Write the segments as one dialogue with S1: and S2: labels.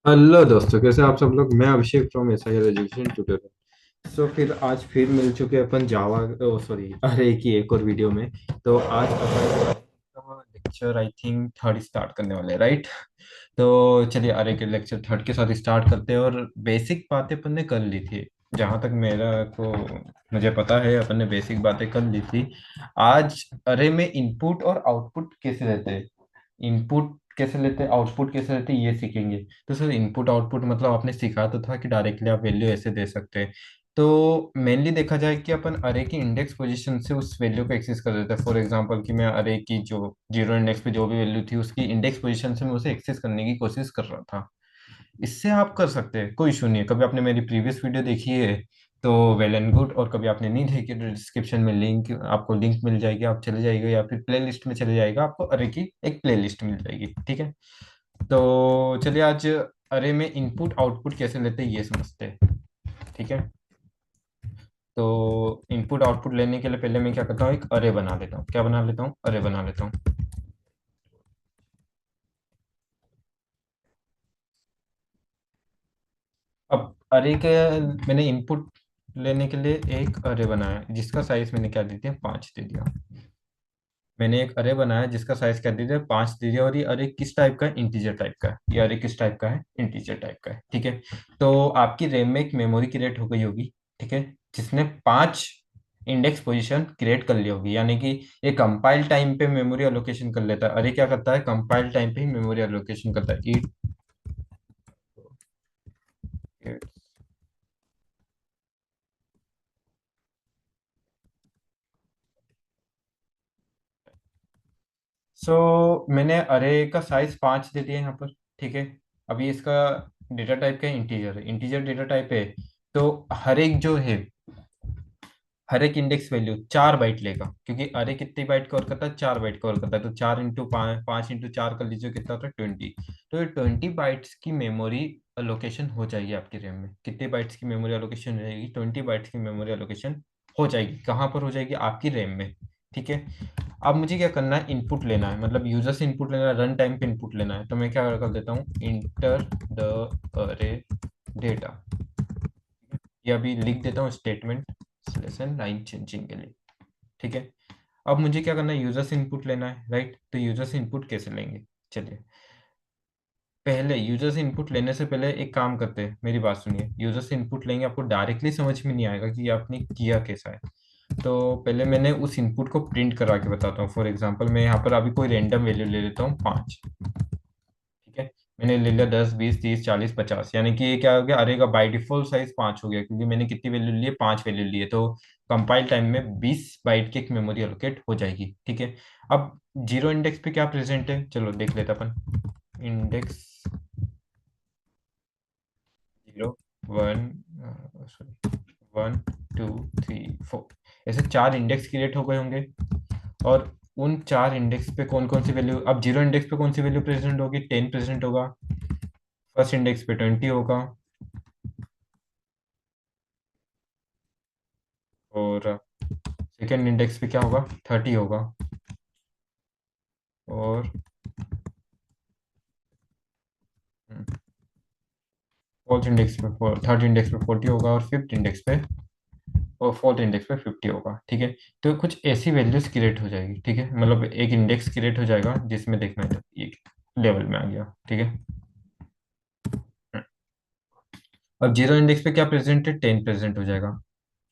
S1: Hello दोस्तों, कैसे आप सब लोग। मैं अभिषेक फ्रॉम एसआईआर एजुकेशन ट्यूटोरियल। फिर आज मिल चुके अपन जावा सॉरी अरे की एक और वीडियो में। तो आज अपन lecture I think third start करने वाले, राइट। तो चलिए अरे के लेक्चर थर्ड के साथ स्टार्ट करते हैं। और बेसिक बातें अपन ने कर ली थी, जहाँ तक मेरा को मुझे पता है अपन ने बेसिक बातें कर ली थी। आज अरे में इनपुट और आउटपुट कैसे लेते हैं, इनपुट कैसे लेते हैं, आउटपुट कैसे लेते हैं, ये सीखेंगे। तो सर इनपुट आउटपुट मतलब आपने सीखा तो था कि डायरेक्टली आप वैल्यू ऐसे दे सकते हैं। तो मेनली देखा जाए कि अपन अरे की इंडेक्स पोजीशन से उस वैल्यू को एक्सेस कर देते हैं। फॉर एग्जांपल कि मैं अरे की जो जीरो इंडेक्स पे जो भी वैल्यू थी उसकी इंडेक्स पोजीशन से मैं उसे एक्सेस करने की कोशिश कर रहा था। इससे आप कर सकते हैं, कोई इशू नहीं है। कभी आपने मेरी प्रीवियस वीडियो देखी है तो वेल एंड गुड, और कभी आपने नहीं देखी तो डिस्क्रिप्शन में लिंक, आपको लिंक मिल जाएगी, आप चले जाइएगा या फिर प्ले लिस्ट में चले जाएगा, आपको अरे की एक प्ले लिस्ट मिल जाएगी, ठीक है। तो चलिए आज अरे में इनपुट आउटपुट कैसे लेते हैं ये समझते हैं, ठीक है। तो इनपुट आउटपुट लेने के लिए पहले मैं क्या करता हूँ, एक अरे बना लेता हूँ। क्या बना लेता हूँ? अरे बना लेता हूँ। अब अरे के मैंने इनपुट लेने के लिए एक अरे बनाया जिसका साइज मैंने क्या दे दिया, 5 दे दिया। मैंने एक अरे बनाया जिसका साइज क्या दे दिया, 5 दे दिया। और ये अरे किस टाइप का है? इंटीजर टाइप का है। ये अरे किस टाइप का है? इंटीजर टाइप का है, ठीक है। तो आपकी रैम में एक मेमोरी क्रिएट हो गई होगी, ठीक है, जिसने 5 इंडेक्स पोजीशन क्रिएट कर ली होगी। यानी कि ये कंपाइल टाइम पे मेमोरी एलोकेशन कर लेता है। अरे क्या करता है? कंपाइल टाइम पे ही मेमोरी एलोकेशन करता है। इट मैंने अरे का साइज 5 दे दिया यहाँ पर, ठीक है। अभी इसका डेटा टाइप का इंटीजर है, इंटीजर डेटा टाइप है। तो हर एक जो है, हर एक इंडेक्स वैल्यू 4 बाइट लेगा, क्योंकि अरे कितनी बाइट कवर करता है? 4 बाइट कवर करता है। तो 4 इंटू 5, 5 इंटू 4 कर लीजिए, कितना होता है? 20। तो ये 20 बाइट्स की मेमोरी एलोकेशन हो जाएगी आपकी रैम में। कितने बाइट्स की मेमोरी एलोकेशन हो जाएगी? 20 बाइट्स की मेमोरी एलोकेशन हो जाएगी। कहाँ पर हो जाएगी? आपकी रैम में, ठीक है। अब मुझे क्या करना है, इनपुट लेना है, मतलब यूजर से इनपुट लेना है, रन टाइम पे इनपुट लेना है। तो मैं क्या कर देता हूँ, इंटर द अरे डेटा। ये अभी लिख देता हूँ स्टेटमेंट लेसन लाइन चेंजिंग के लिए, ठीक है। अब मुझे क्या करना है, यूजर से इनपुट लेना है, राइट। तो यूजर से इनपुट कैसे लेंगे? चलिए, पहले यूजर से इनपुट लेने से पहले एक काम करते हैं, मेरी बात सुनिए। यूजर से इनपुट लेंगे, आपको डायरेक्टली समझ में नहीं आएगा कि आपने किया कैसा है। तो पहले मैंने उस इनपुट को प्रिंट करा के बताता हूँ। फॉर एग्जांपल मैं यहाँ पर अभी कोई रैंडम वैल्यू ले लेता हूँ, 5, ठीक है। मैंने ले लिया 10, 20, 30, 40, 50, यानी कि ये क्या हो गया, अरे का बाई डिफॉल्ट साइज 5 हो गया, क्योंकि मैंने कितनी वैल्यू ली है? 5 वैल्यू ली है। तो कंपाइल टाइम में 20 बाइट की एक मेमोरी एलोकेट हो जाएगी, ठीक है। अब जीरो इंडेक्स पे क्या प्रेजेंट है, चलो देख लेते हैं अपन। इंडेक्स 0, 1, सॉरी, 1, 2, 3, 4, ऐसे 4 इंडेक्स क्रिएट हो गए होंगे। और उन 4 इंडेक्स पे कौन कौन सी वैल्यू, अब जीरो इंडेक्स पे कौन सी वैल्यू प्रेजेंट होगी? 10 प्रेजेंट होगा। फर्स्ट इंडेक्स पे 20 होगा। और सेकेंड इंडेक्स पे क्या होगा? 30 होगा। और फोर्थ इंडेक्स पे थर्ड इंडेक्स पे 40 होगा। और फिफ्थ इंडेक्स पे और फोर्थ इंडेक्स पे 50 होगा, ठीक है। तो कुछ ऐसी वैल्यूज क्रिएट हो जाएगी, ठीक है। मतलब एक इंडेक्स क्रिएट हो जाएगा जिसमें देखना है ये लेवल में आ गया, ठीक है। अब जीरो इंडेक्स पे क्या प्रेजेंट है? 10 प्रेजेंट हो जाएगा।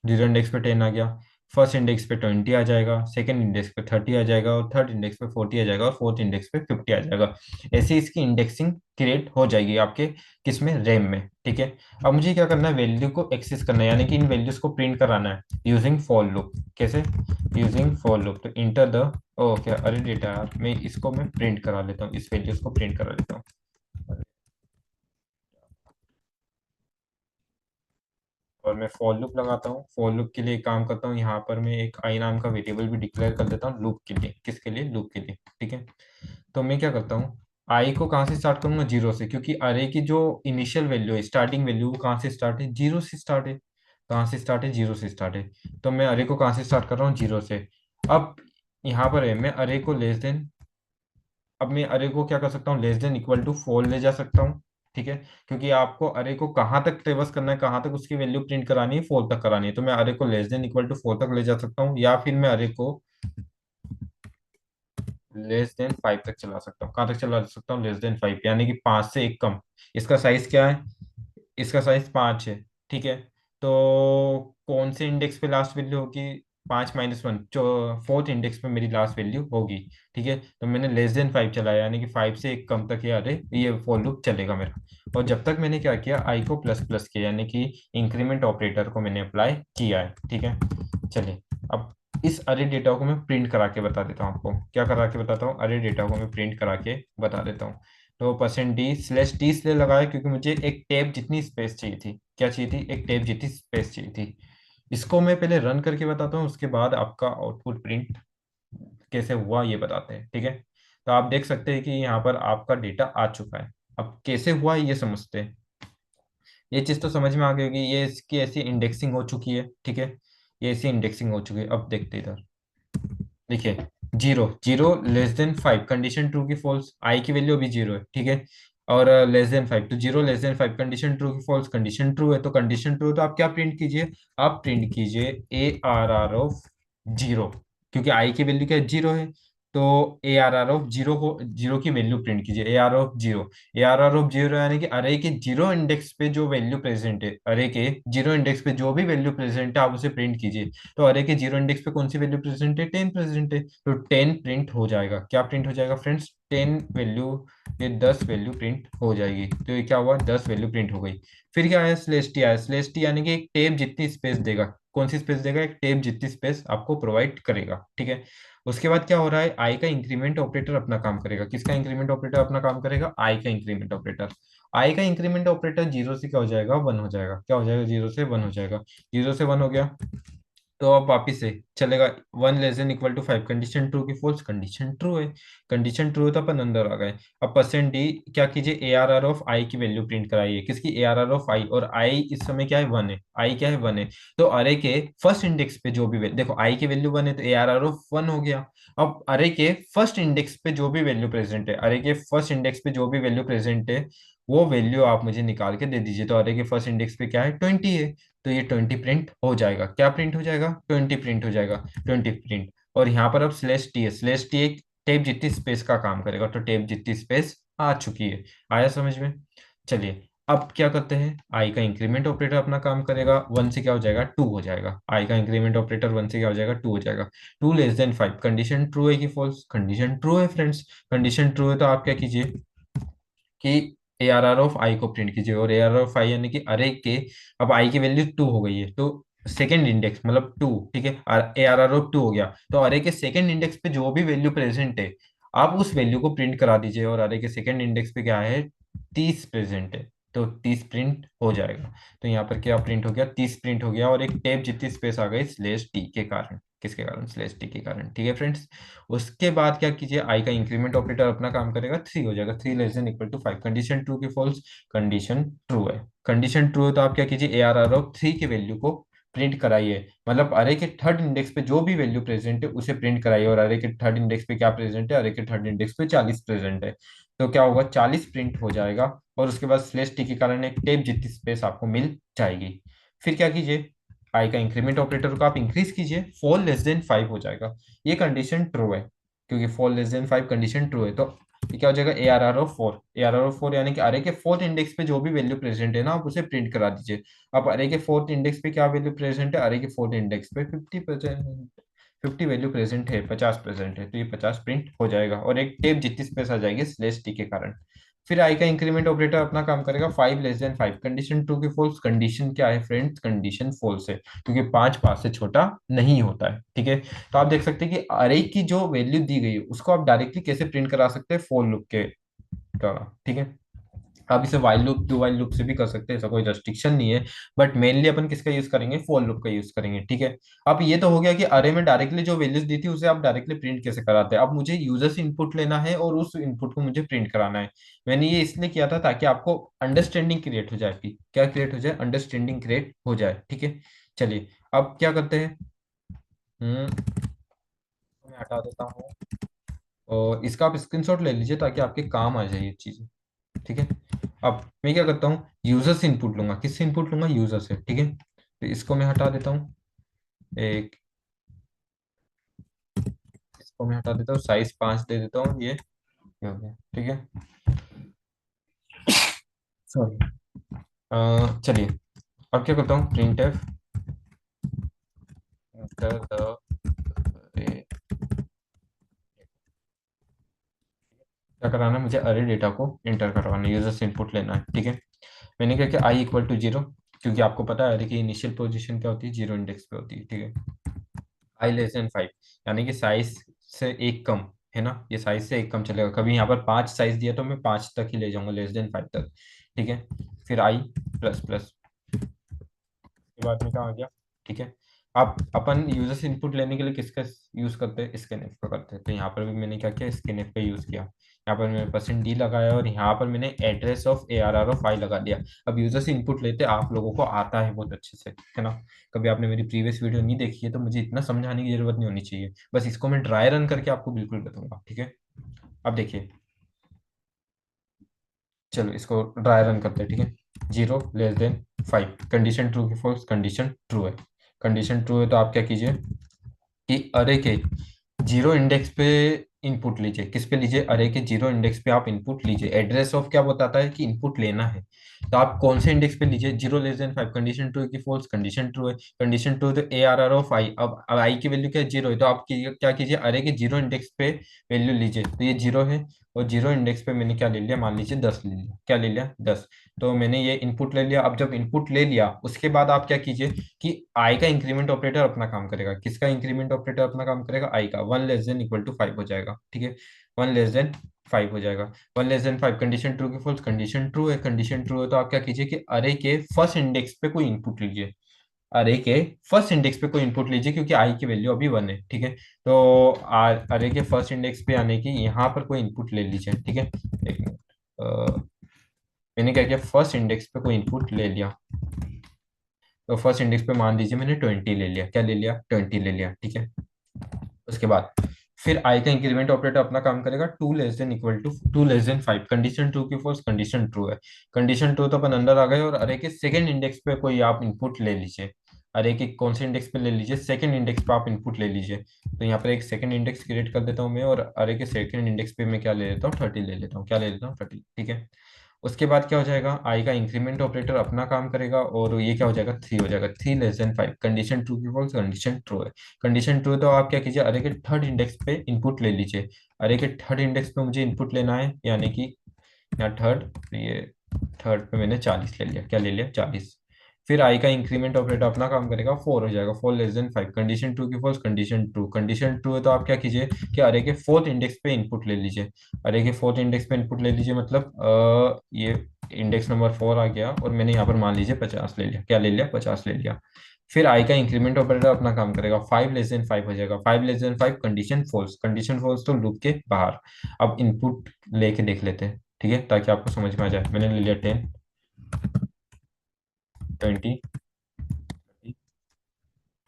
S1: जीरो इंडेक्स पे 10 आ गया। फर्स्ट इंडेक्स पे 20 आ जाएगा, सेकंड इंडेक्स पे 30 आ जाएगा, और थर्ड इंडेक्स पे 40 आ जाएगा, और फोर्थ इंडेक्स पे 50 आ जाएगा। ऐसे इसकी इंडेक्सिंग क्रिएट हो जाएगी आपके किसमें? रैम में, ठीक है। अब मुझे क्या करना है, वैल्यू को एक्सेस करना है, यानी कि इन वैल्यूज को प्रिंट कराना है यूजिंग फॉर लूप। कैसे? Using for loop. तो इंटर द, ओके अरे डेटा यार, मैं इसको मैं प्रिंट करा लेता हूँ, इस वैल्यूज को प्रिंट करा लेता हूँ। और मैं फॉर लूप लगाता हूँ। फॉर लूप के लिए एक काम करता हूँ, यहाँ पर मैं एक आई नाम का वेरिएबल भी डिक्लेयर कर देता हूँ लूप के लिए। किसके लिए? लूप के लिए, ठीक है। तो मैं क्या करता हूँ, आई को कहाँ से स्टार्ट करूंगा? जीरो से, क्योंकि अरे की जो इनिशियल वैल्यू है, स्टार्टिंग वैल्यू, वो कहाँ से स्टार्ट है? जीरो से स्टार्ट है। कहाँ से स्टार्ट है? जीरो से स्टार्ट है। तो मैं अरे को कहाँ से स्टार्ट कर रहा हूँ? जीरो से। अब यहाँ पर है, मैं अरे को लेस देन, अब मैं अरे को क्या कर सकता हूँ, लेस देन इक्वल टू 4 ले जा सकता हूँ, ठीक है, क्योंकि आपको अरे को कहाँ तक ट्रेवर्स करना है, कहाँ तक उसकी वैल्यू प्रिंट करानी है, 4 तक करानी है। तो मैं अरे को लेस देन इक्वल टू 4 तक ले जा सकता हूँ, या फिर मैं अरे को लेस देन 5 तक चला सकता हूँ। कहाँ तक चला सकता हूँ? लेस देन 5, यानी कि 5 से एक कम। इसका साइज क्या है? इसका साइज 5 है। ठीक है, तो कौन से इंडेक्स पे लास्ट वैल्यू होगी? 5 - 1, जो फोर्थ इंडेक्स पे मेरी लास्ट वैल्यू होगी। ठीक है, तो मैंने लेस देन 5 चलाया, यानी कि 5 से एक कम तक ये अरे ये फॉर लूप चलेगा मेरा। और जब तक मैंने क्या किया, आई को प्लस प्लस किया, यानी कि इंक्रीमेंट ऑपरेटर को मैंने अप्लाई किया है। ठीक है, चलिए अब इस अरे डेटा को मैं प्रिंट करा के बता देता हूँ आपको। क्या करा के बताता हूँ? अरे डेटा को मैं प्रिंट करा के बता देता हूँ। तो %d/t इसलिए लगाया क्योंकि मुझे एक टेप जितनी स्पेस चाहिए थी। क्या चाहिए थी? एक टेप जितनी स्पेस चाहिए थी। इसको मैं पहले रन करके बताता हूँ, उसके बाद आपका आउटपुट प्रिंट कैसे हुआ ये बताते हैं। ठीक है, तो आप देख सकते हैं कि यहाँ पर आपका डेटा आ चुका है। अब कैसे हुआ ये समझते हैं। ये चीज़ तो समझ में आ गई होगी, ये इसकी ऐसी इंडेक्सिंग हो चुकी है। ठीक है, ये ऐसी इंडेक्सिंग हो चुकी है। अब देखते हैं इधर, देखिए, 0 0 <5 कंडीशन ट्रू की फॉल्स, आई की वैल्यू अभी 0 है। ठीक है, और <5 तो 0 <5 कंडीशन ट्रू की फॉल्स, कंडीशन ट्रू है। तो कंडीशन ट्रू, तो आप क्या प्रिंट कीजिए? आप प्रिंट कीजिए ARR ऑफ 0, क्योंकि आई की वैल्यू क्या है? 0 है। तो ARR ऑफ 0 को, 0 की वैल्यू प्रिंट कीजिए, ARR ऑफ 0। ARR ऑफ 0 यानी कि अरे के 0 इंडेक्स पे जो वैल्यू प्रेजेंट है, अरे के 0 इंडेक्स पे जो भी वैल्यू प्रेजेंट है आप उसे प्रिंट कीजिए। तो अरे के 0 इंडेक्स पे कौन सी वैल्यू प्रेजेंट है? 10 प्रेजेंट है, तो 10 प्रिंट हो जाएगा। क्या प्रिंट हो जाएगा फ्रेंड्स? 10 वैल्यू, ये 10 वैल्यू प्रिंट हो जाएगी। तो ये क्या हुआ? 10 वैल्यू प्रिंट हो गई। फिर क्या आया? स्लेश टी आया। स्लेश टी यानी कि एक टेप जितनी स्पेस देगा। कौन सी स्पेस देगा? एक टेप जितनी स्पेस आपको प्रोवाइड करेगा। ठीक है, उसके बाद क्या हो रहा है? आई का इंक्रीमेंट ऑपरेटर अपना काम करेगा। किसका इंक्रीमेंट ऑपरेटर अपना काम करेगा? आई का इंक्रीमेंट ऑपरेटर। आई का इंक्रीमेंट ऑपरेटर 0 से क्या हो जाएगा? 1 हो जाएगा। क्या हो जाएगा? 0 से 1 हो जाएगा। 0 से 1 हो गया, तो अब वापिस से चलेगा। 1 < <5 कंडीशन ट्रू की फॉल्स, कंडीशन ट्रू है। कंडीशन ट्रू है तो अपन अंदर आ गए। अब %d क्या कीजिए? ARR ऑफ आई की वैल्यू प्रिंट कराइए। किसकी? ARR ऑफ आई। और आई इस समय क्या है? 1 है। आई क्या है? 1 है। तो अरे के फर्स्ट इंडेक्स पे जो भी देखो, आई की वैल्यू 1 है तो ARR ऑफ 1 हो गया। अब अरे के फर्स्ट इंडेक्स पे जो भी वैल्यू प्रेजेंट है, अरे के फर्स्ट इंडेक्स पे जो भी वैल्यू प्रेजेंट है, वो वैल्यू आप मुझे निकाल के दे दीजिए। तो अरे के फर्स्ट इंडेक्स पे क्या है? 20 है। तो ये 20 प्रिंट हो जाएगा। क्या प्रिंट हो जाएगा? 20 प्रिंट हो जाएगा। 20 प्रिंट। और यहाँ पर अब /t है। /t एक टेप जितनी स्पेस का काम करेगा, तो टेप जितनी स्पेस आ चुकी है। आया समझ में? चलिए अब क्या करते हैं? आई का इंक्रीमेंट ऑपरेटर अपना काम करेगा। 1 से क्या हो जाएगा? 2 हो जाएगा। आई का इंक्रीमेंट ऑपरेटर 1 से क्या हो जाएगा? 2 हो जाएगा। 2 < <5 कंडीशन ट्रू है कि फॉल्स? कंडीशन ट्रू है फ्रेंड्स। कंडीशन ट्रू है तो आप क्या कीजिए कि ARR ऑफ आई को प्रिंट कीजिए। और ARR ऑफ आई यानी कि अरे के, अब आई की वैल्यू 2 हो गई है, तो सेकंड इंडेक्स मतलब 2। ठीक है, ARR ऑफ 2 हो गया, तो अरे के सेकंड इंडेक्स पे जो भी वैल्यू प्रेजेंट है, आप उस वैल्यू को प्रिंट करा दीजिए। और अरे के सेकंड इंडेक्स पे क्या है? 30 प्रेजेंट है, तो 30 प्रिंट हो जाएगा। तो यहाँ पर क्या प्रिंट हो गया? 30 प्रिंट हो गया। और एक टेप जितनी स्पेस आ गई /t के कारण। किसके कारण? /t के कारण। ठीक है फ्रेंड्स, उसके बाद क्या कीजिए? आई का इंक्रीमेंट ऑपरेटर अपना काम करेगा। 3 हो जाएगा। 3 < <5 कंडीशन ट्रू की फॉल्स, कंडीशन ट्रू है। कंडीशन ट्रू है तो आप क्या कीजिए? ARR ऑफ 3 की वैल्यू को प्रिंट कराइए। मतलब अरे के थर्ड इंडेक्स पे जो भी वैल्यू प्रेजेंट है उसे प्रिंट कराइए। और अरे के थर्ड इंडेक्स पे क्या प्रेजेंट है? अरे के थर्ड इंडेक्स पे 40 प्रेजेंट है। तो क्या होगा? 40 प्रिंट हो जाएगा। और उसके बाद /t के कारण एक टेप जितनी स्पेस आपको मिल जाएगी। फिर क्या कीजिए? आई का इंक्रीमेंट ऑपरेटर को आप इंक्रीज कीजिए, 4 < <5 हो जाएगा। ये कंडीशन ट्रू है, क्योंकि 4 < <5 कंडीशन ट्रू है। तो ये क्या हो जाएगा? ARR ऑफ 4 यानी कि अरे के फोर्थ इंडेक्स पे जो भी वैल्यू प्रेजेंट है ना, आप उसे प्रिंट करा दीजिए। अब अरे के फोर्थ इंडेक्स पे क्या वैल्यू प्रेजेंट है? अरे के फोर्थ इंडेक्स पे 50%, 50 वैल्यू प्रेजेंट है, 50 प्रेजेंट है, तो ये 50 प्रिंट हो जाएगा। और एक टेप जितनी स्पेस आ जाएगी /t के कारण। फिर आई का इंक्रीमेंट ऑपरेटर अपना काम करेगा। 5 < <5 कंडीशन ट्रू की फॉल्स, कंडीशन क्या है फ्रेंड्स? कंडीशन फॉल्स है, क्योंकि 5 से छोटा नहीं होता है। ठीक है, तो आप देख सकते हैं कि अरे की जो वैल्यू दी गई है उसको आप डायरेक्टली कैसे प्रिंट करा सकते हैं? फॉर लूप के द्वारा। ठीक है, आप इसे while loop, do while loop से भी कर सकते हैं, ऐसा कोई रेस्ट्रिक्शन नहीं है। बट मेनली अपन किसका यूज करेंगे? फॉर लूप का यूज करेंगे। ठीक है, अब ये तो हो गया कि अरे में डायरेक्टली जो वैल्यूज दी थी उसे आप डायरेक्टली प्रिंट कैसे कराते हैं। अब मुझे यूजर से इनपुट लेना है और उस इनपुट को मुझे प्रिंट कराना है। मैंने ये इसलिए किया था ताकि आपको अंडरस्टैंडिंग क्रिएट हो जाए। आपकी क्या क्रिएट हो जाए? अंडरस्टैंडिंग क्रिएट हो जाए। ठीक है, चलिए अब क्या करते हैं। मैं हटा देता हूँ, और इसका आप स्क्रीनशॉट ले लीजिए ताकि आपके काम आ जाए ये चीजें। ठीक है, अब मैं क्या करता हूँ, यूजर से इनपुट लूंगा। किससे इनपुट लूंगा? यूजर से, ठीक है। तो इसको मैं हटा देता हूँ, एक, इसको मैं हटा देता हूँ, साइज 5 दे देता हूँ, ये हो गया, ठीक है। सॉरी। चलिए, अब क्या करता हूँ, प्रिंट एफ एंटर द, क्या कराना है मुझे, अरे डेटा को एंटर करवाना है, यूजर से इनपुट लेना है, ठीक है। मैंने क्या किया, आई इक्वल टू 0, क्योंकि आपको पता है अरे की इनिशियल पोजीशन क्या होती है, 0 इंडेक्स पे होती है, ठीक है। आई लेस देन 5, यानी कि साइज से एक कम, है ना, ये साइज से एक कम चलेगा। कभी यहाँ पर 5 साइज दिया तो मैं 5 तक ही ले जाऊंगा, लेस देन 5 तक, ठीक है। फिर आई प्लस प्लस, के बाद में क्या आ गया, ठीक है। अब अपन यूजर से इनपुट लेने के लिए किसका यूज करते हैं, स्कैनफ का करते हैं। तो यहाँ पर भी मैंने क्या किया, स्कैनफ का यूज किया। यहाँ पर मैंने परसेंट डी लगाया और यहाँ पर मैंने एड्रेस ऑफ ARR ऑफ आई लगा दिया। अब यूजर से इनपुट लेते आप लोगों को आता है बहुत अच्छे से, है ना। कभी आपने मेरी प्रीवियस वीडियो नहीं देखी है तो मुझे इतना समझाने की जरूरत नहीं होनी चाहिए, बस इसको मैं ड्राई रन करके आपको बिल्कुल बताऊंगा, ठीक है। अब देखिए, चलो इसको ड्राई रन करते हैं, ठीक है। 0 <5, कंडीशन ट्रू की फॉल्स, कंडीशन ट्रू है। कंडीशन ट्रू है तो आप क्या कीजिए कि अरे के 0 इंडेक्स पे इनपुट लीजिए। किस पे लीजिए, अरे के 0 इंडेक्स पे आप इनपुट लीजिए। एड्रेस ऑफ क्या बताता है कि इनपुट लेना है, तो आप कौन से इंडेक्स पे लीजिए, 0 <5, कंडीशन ट्रू है कि फॉल्स, कंडीशन ट्रू है। कंडीशन ट्रू है तो ARR ऑफ आई, अब आई की वैल्यू क्या है, 0 है, तो आप क्या कीजिए, अरे के 0 इंडेक्स पे वैल्यू लीजिए, तो ये 0 है। और 0 इंडेक्स पे मैंने क्या ले लिया, मान लीजिए 10 ले लिया। क्या ले लिया, 10। तो मैंने ये इनपुट ले लिया। अब जब इनपुट ले लिया उसके बाद आप क्या कीजिए कि आई का इंक्रीमेंट ऑपरेटर अपना काम करेगा। किसका इंक्रीमेंट ऑपरेटर अपना काम करेगा, आई का। 1 < <5 हो जाएगा, ठीक है। 1 < <5 हो जाएगा। 1 < <5, कंडीशन ट्रू की फॉल्स, कंडीशन ट्रू है। कंडीशन ट्रू है तो आप क्या कीजिए कि अरे के फर्स्ट इंडेक्स पे कोई इनपुट लीजिए। अरे के फर्स्ट इंडेक्स पे कोई इनपुट लीजिए, क्योंकि आई की वैल्यू अभी 1 है, ठीक है। तो अरे के फर्स्ट इंडेक्स पे आने की यहाँ पर कोई इनपुट ले लीजिए, ठीक है। एक मिनट, मैंने क्या किया, फर्स्ट इंडेक्स पे कोई इनपुट ले लिया। तो फर्स्ट इंडेक्स पे मान लीजिए मैंने 20 ले लिया। क्या ले लिया, 20 ले लिया, ठीक है। उसके बाद फिर आई का इंक्रीमेंट ऑपरेटर अपना काम करेगा, 2 < <5, कंडीशन ट्रू की फॉल्स, कंडीशन ट्रू है। कंडीशन ट्रू तो अपन अंदर आ गए, और अरे के सेकंड इंडेक्स पे कोई आप इनपुट ले लीजिए। अरे के कौन से इंडेक्स पे ले लीजिए, सेकंड इंडेक्स पे आप इनपुट ले लीजिए। तो यहाँ पर एक सेकंड इंडेक्स क्रिएट कर देता हूँ मैं, और अरे के सेकंड इंडेक्स पे मैं क्या ले लेता हूँ, 30 ले लेता हूँ। क्या ले लेता हूँ, 30, ठीक है। उसके बाद क्या हो जाएगा, आई का इंक्रीमेंट ऑपरेटर अपना काम करेगा, और ये क्या हो जाएगा, 3 हो जाएगा। 3 < <5, कंडीशन ट्रू की फॉल्स, कंडीशन ट्रू है। कंडीशन ट्रू तो आप क्या कीजिए, अरे के थर्ड इंडेक्स पे इनपुट ले लीजिए। अरे के थर्ड इंडेक्स पे मुझे इनपुट लेना है, यानी कि यहाँ थर्ड, तो ये थर्ड पे मैंने 40 ले लिया। क्या ले लिया, 40। फिर आई का इंक्रीमेंट ऑपरेटर अपना काम करेगा, 4 हो जाएगा। 4 < <5, कंडीशन ट्रू की false, condition true. Condition true है तो आप क्या कीजिए कि अरे के फोर्थ इंडेक्स पे इनपुट ले लीजिए। अरे के फोर्थ इंडेक्स पे इनपुट ले लीजिए, मतलब ये इंडेक्स नंबर 4 आ गया, और मैंने यहाँ पर मान लीजिए 50 ले लिया। क्या ले लिया, 50 ले लिया। फिर आई का इंक्रीमेंट ऑपरेटर अपना काम करेगा, 5 < <5 हो जाएगा। 5 < <5, कंडीशन फॉल्स, कंडीशन फॉल्स तो लूप के बाहर। अब इनपुट लेके देख लेते हैं, ठीक है, ताकि आपको समझ में आ जाए। मैंने ले लिया 10, 20,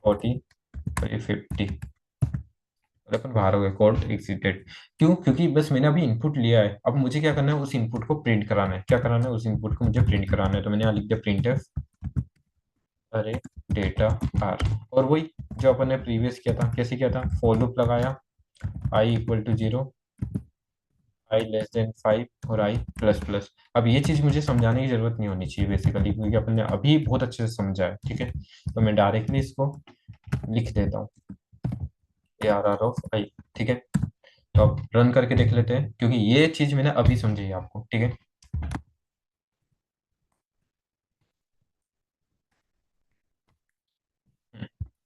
S1: 40 और ये 50, और अपन बाहर हो गए, कोड एग्जिटेड। क्यों, क्योंकि बस मैंने अभी इनपुट लिया है। अब मुझे क्या करना है, उस इनपुट को प्रिंट कराना है। क्या कराना है, उस इनपुट को मुझे प्रिंट कराना है। तो मैंने यहाँ लिख दिया प्रिंट अरे डेटा आर, और वही जो अपन ने प्रीवियस किया था, कैसे किया था, फॉर लूप लगाया, आई इक्वल टू 0, I < <5 और आई प्लस प्लस। अब ये चीज मुझे समझाने की जरूरत नहीं होनी चाहिए बेसिकली, क्योंकि अपन ने अभी बहुत अच्छे से समझा है, ठीक है। तो मैं डायरेक्टली इसको लिख देता हूँ, ARR ऑफ आई, ठीक है। तो अब रन करके देख लेते हैं, क्योंकि ये चीज मैंने अभी समझी है आपको, ठीक है।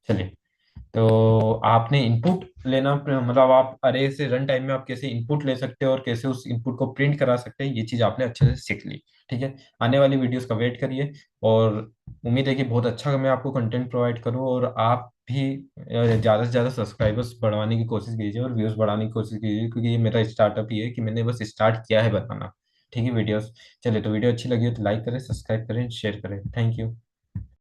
S1: चलिए, तो आपने इनपुट लेना, मतलब आप अरे से रन टाइम में आप कैसे इनपुट ले सकते हो और कैसे उस इनपुट को प्रिंट करा सकते हैं, ये चीज़ आपने अच्छे से सीख ली, ठीक है। आने वाली वीडियोस का वेट करिए, और उम्मीद है कि बहुत अच्छा मैं आपको कंटेंट प्रोवाइड करूँ, और आप भी ज़्यादा से ज़्यादा सब्सक्राइबर्स बढ़वाने की कोशिश कीजिए और व्यूज़ बढ़ाने की कोशिश कीजिए, क्योंकि ये मेरा स्टार्टअप ही है कि मैंने बस स्टार्ट किया है बताना, ठीक है, वीडियोस। चलिए, तो वीडियो अच्छी लगी हो तो लाइक करें, सब्सक्राइब करें, शेयर करें। Thank you.